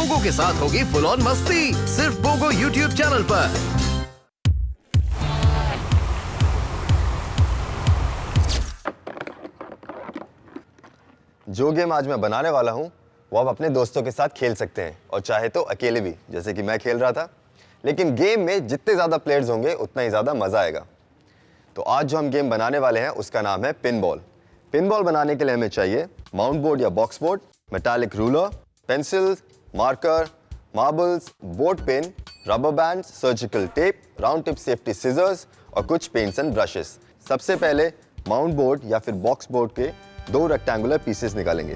Pogo के साथ होगी फुल ऑन मस्ती, सिर्फ पोगो यूट्यूब चैनल पर। जो गेम आज मैं बनाने वाला हूँ वो आप अपने दोस्तों के साथ खेल सकते हैं और चाहे तो अकेले भी, जैसे कि मैं खेल रहा था। लेकिन गेम में जितने ज़्यादा प्लेयर्स होंगे उतना ही ज़्यादा मज़ा आएगा। तो आज जो हम गेम बनाने वाले हैं उसका नाम है पिनबॉल। पिनबॉल बनाने के लिए हमें चाहिए माउंट बोर्ड या box board, metallic ruler, pencils, marker, marbles, board pen, rubber band, surgical tape, round tip safety scissors और कुछ पेंट्स एंड ब्रशेस। सबसे पहले माउंट बोर्ड या फिर बॉक्स बोर्ड के 2 रेक्टेंगुलर पीसेस निकालेंगे।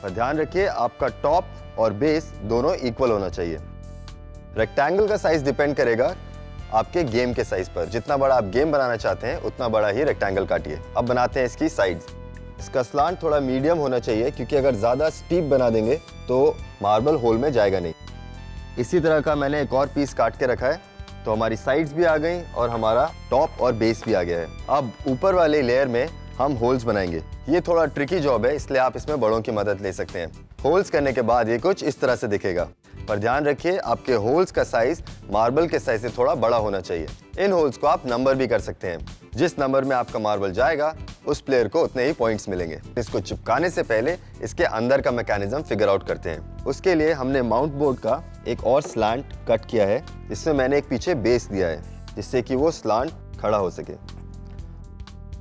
पर ध्यान रखिए आपका टॉप और बेस दोनों इक्वल होना चाहिए। रेक्टेंगल का साइज डिपेंड करेगा आपके गेम के साइज पर। जितना बड़ा आप गेम बनाना चाहते हैं उतना बड़ा ही रेक्टेंगल काटिए। अब बनाते हैं इसकी साइड्स। इसका स्लांट थोड़ा मीडियम होना चाहिए क्योंकि अगर ज़्यादा स्टीप बना देंगे तो मार्बल होल में जाएगा नहीं। इसी तरह का मैंने एक और पीस काट के रखा है, तो हमारी साइड्स भी आ गई और हमारा टॉप और बेस भी आ गया है। अब ऊपर वाले लेयर में हम होल्स बनाएंगे। ये थोड़ा ट्रिकी जॉब है, इसलिए आप इसमें बड़ों की मदद ले सकते हैं। होल्स करने के बाद ये कुछ इस तरह से दिखेगा, पर ध्यान रखिए आपके होल्स का साइज मार्बल के साइज से थोड़ा बड़ा होना चाहिए। इन होल्स को आप नंबर भी कर सकते हैं। जिस नंबर में आपका मार्बल जाएगा उस प्लेयर को उतने ही पॉइंट्स मिलेंगे। इसको चिपकाने से पहले इसके अंदर का मैकेनिज्म फिगर आउट करते हैं। उसके लिए हमने माउंट बोर्ड का एक और स्लांट कट किया है, जिसमें मैंने एक पीछे बेस दिया है जिससे कि वो स्लांट खड़ा हो सके।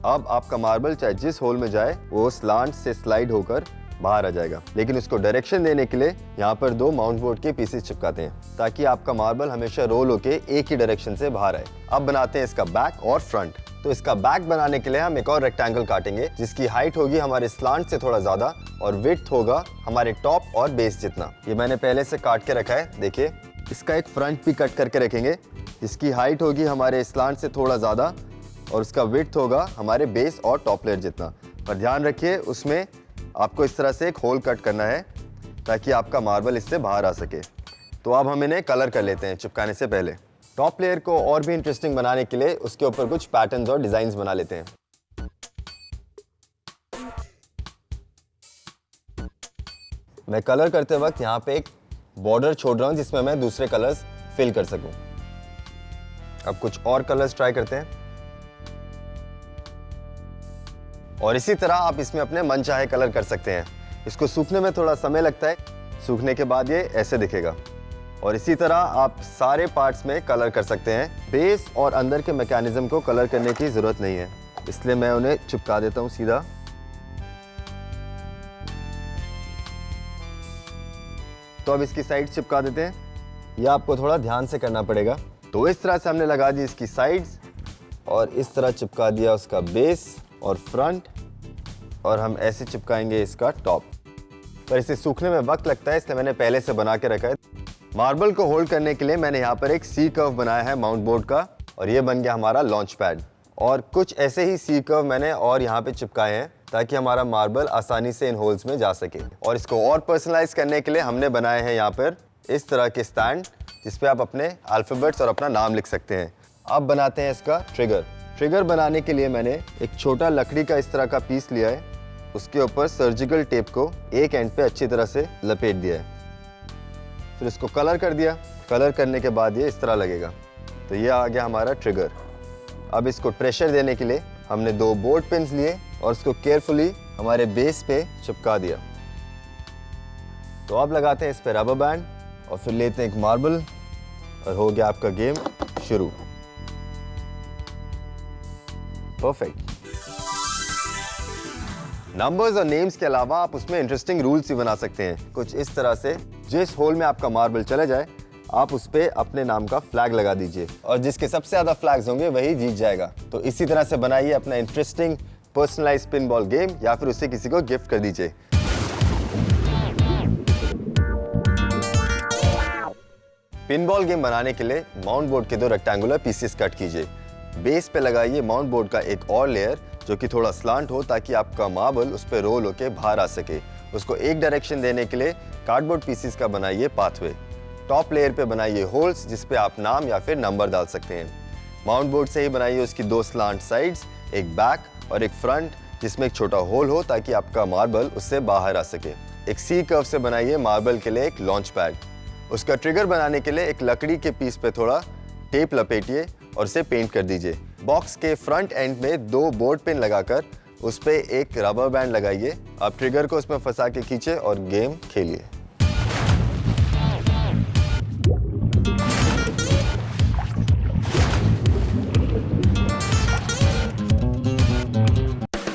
अब आपका मार्बल चाहे जिस होल में जाए वो स्लांट से स्लाइड होकर बाहर आ जाएगा। लेकिन उसको डायरेक्शन देने के लिए यहाँ पर 2 माउंट बोर्ड के पीसेस चिपकाते हैं ताकि आपका मार्बल हमेशा रोल होके एक ही डायरेक्शन से बाहर आए। अब बनाते हैं इसका बैक और फ्रंट। तो इसका बैक बनाने के लिए हम एक और रेक्टेंगल काटेंगे जिसकी हाइट होगी हमारे स्लांट से थोड़ा ज्यादा और विड्थ होगा हमारे टॉप और बेस जितना। ये मैंने पहले से काट के रखा है, देखिए। इसका एक फ्रंट भी कट करके रखेंगे जिसकी हाइट होगी हमारे स्लांट से थोड़ा ज्यादा और उसका विड्थ होगा हमारे बेस और टॉप लेयर जितना। पर ध्यान रखिए उसमें आपको इस तरह से एक होल कट करना है ताकि आपका मार्बल इससे बाहर आ सके। तो अब हम इन्हें कलर कर लेते हैं चिपकाने से पहले। टॉप लेयर को और भी इंटरेस्टिंग बनाने के लिए उसके ऊपर कुछ पैटर्न्स और डिजाइन्स बना लेते हैं। मैं कलर करते वक्त यहाँ पे एक बॉर्डर छोड़ रहा हूँ जिसमें मैं दूसरे कलर्स फिल कर सकूं। अब कुछ और कलर्स ट्राई करते हैं और इसी तरह आप इसमें अपने मनचाहे कलर कर सकते हैं। इसको सूखने में थोड़ा समय लगता है, सूखने के बाद ये ऐसे दिखेगा। और इसी तरह आप सारे पार्ट्स में कलर कर सकते हैं। बेस और अंदर के मैकेनिज्म को कलर करने की जरूरत नहीं है, इसलिए मैं उन्हें चिपका देता हूं सीधा। तो अब इसकी साइड चिपका देते हैं। यह आपको थोड़ा ध्यान से करना पड़ेगा। तो इस तरह से हमने लगा दी इसकी साइड्स और इस तरह चिपका दिया उसका बेस और फ्रंट, और हम ऐसे चिपकाएंगे इसका टॉप। पर इसे सूखने में वक्त लगता है, इसलिए मैंने पहले से बना के रखा है। मार्बल को होल्ड करने के लिए मैंने यहाँ पर एक सी कर्व बनाया है माउंट बोर्ड का, और ये बन गया हमारा लॉन्च पैड। और कुछ ऐसे ही सी कर्व मैंने और यहाँ पे चिपकाए हैं ताकि हमारा मार्बल आसानी से इन होल्स में जा सके। और इसको और पर्सनलाइज करने के लिए हमने बनाए हैं यहाँ पर इस तरह के स्टैंड जिसपे आप अपने अल्फाबेट्स और अपना नाम लिख सकते हैं। अब बनाते हैं इसका ट्रिगर। ट्रिगर बनाने के लिए मैंने एक छोटा लकड़ी का इस तरह का पीस लिया है, उसके ऊपर सर्जिकल टेप को एक एंड पे अच्छी तरह से लपेट दिया है। फिर इसको कलर कर दिया। कलर करने के बाद ये इस तरह लगेगा। तो ये आ गया हमारा ट्रिगर। अब इसको प्रेशर देने के लिए हमने 2 बोर्ड पिन्स लिए और उसको केयरफुली हमारे बेस पे चिपका दिया। तो अब लगाते हैं इस पे रबर बैंड और फिर लेते हैं एक मार्बल और हो गया आपका गेम शुरू। परफेक्ट। नंबर्स और नेम्स के अलावा आप उसमें इंटरेस्टिंग रूल्स भी बना सकते हैं। कुछ इस तरह से जिस होल में आपका मार्बल चले जाए आप उस पे अपने नाम का फ्लैग लगा दीजिए और जिसके सबसे ज्यादा फ्लैग्स होंगे वही जीत जाएगा। तो इसी तरह से बनाइए अपना इंटरेस्टिंग पर्सनलाइज्ड पिनबॉल गेम या फिर उससे किसी को गिफ्ट कर दीजिए। पिनबॉल गेम बनाने के लिए माउंट बोर्ड के 2 रेक्टेंगुलर पीसेस कट कीजिए। बेस पे लगाइए माउंट बोर्ड का एक और लेयर जो कि थोड़ा स्लांट हो ताकि आपका मार्बल उस पर रोल होके बाहर आ सके। उसको एक डायरेक्शन देने के लिए कार्डबोर्ड पीसेस का बनाइए पाथवे। टॉप लेयर पे बनाइए होल्स जिस पे आप नाम या फिर नंबर डाल सकते हैं। माउंट बोर्ड से ही बनाइए उसकी 2 स्लांट साइड्स, एक बैक और एक फ्रंट जिसमें एक छोटा होल हो ताकि आपका मार्बल उससे बाहर आ सके। एक सी कर्व से बनाइए मार्बल के लिए एक लॉन्च पैड। उसका ट्रिगर बनाने के लिए एक लकड़ी के पीस पे थोड़ा टेप लपेटिए और उसे पेंट कर दीजिए। बॉक्स के फ्रंट एंड में 2 बोर्ड पिन लगाकर उस पे एक रबर बैंड लगाइए। आप ट्रिगर को उसमें फंसा के खींचे और गेम खेलिए।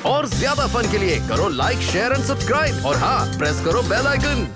और ज्यादा फन के लिए करो लाइक, शेयर एंड सब्सक्राइब और हाँ, प्रेस करो बेल आइकन।